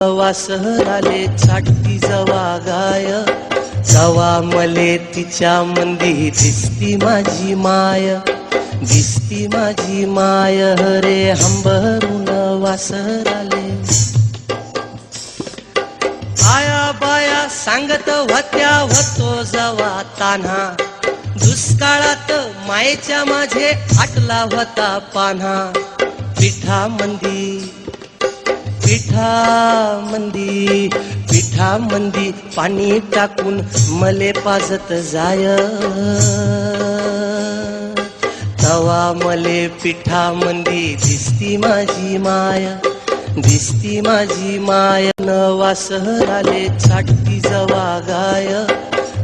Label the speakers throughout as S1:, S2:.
S1: वासहराले छाटती जवा गाय, जवा मले तिच्या मंदी दिसती माझी माय, दिसती माझी माय रे हंबरून वासहराले. आया बाया सांगत होत्या होतो जवा तान्हा, दुष्काळात मायेच्या माझे आटला होता पान्हा. पिठा मंदी पाणी टाकून मले पाजत जाय, तवा मले पिठा मंदी दिसती माझी माया, दिसती माझी माया. वासहराले छाटती जवा गाय,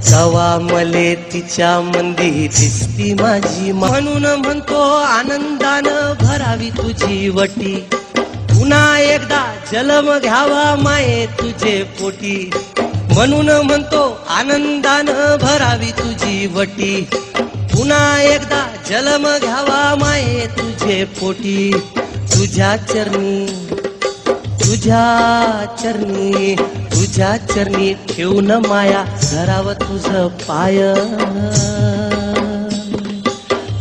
S1: तवा मले तिच्या मंदी दिसती माझी. म्हणून म्हणतो आनंदानं भरावी तुझी वटी, पुन्हा एकदा जन्म घ्यावा माये तुझे पोटी. म्हणून म्हणतो आनंदानं भरावी तुझी वटी, पुन्हा एकदा जन्म घ्यावा माये तुझे पोटी. तुझ्या चरणी ठेवून माया धराव तुझ पाय,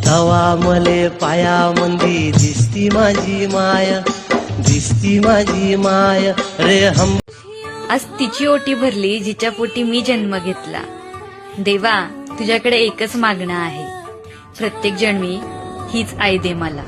S1: तवा मले पाया मंदी दिसती माझी माया, दिसती माझी माय रे हम.
S2: आज तिची ओटी भरली जिच्या पोटी मी जन्म घेतला. देवा तुझ्याकडे एकच मागणं आहे, प्रत्येक जन्मी हीच आई दे मला.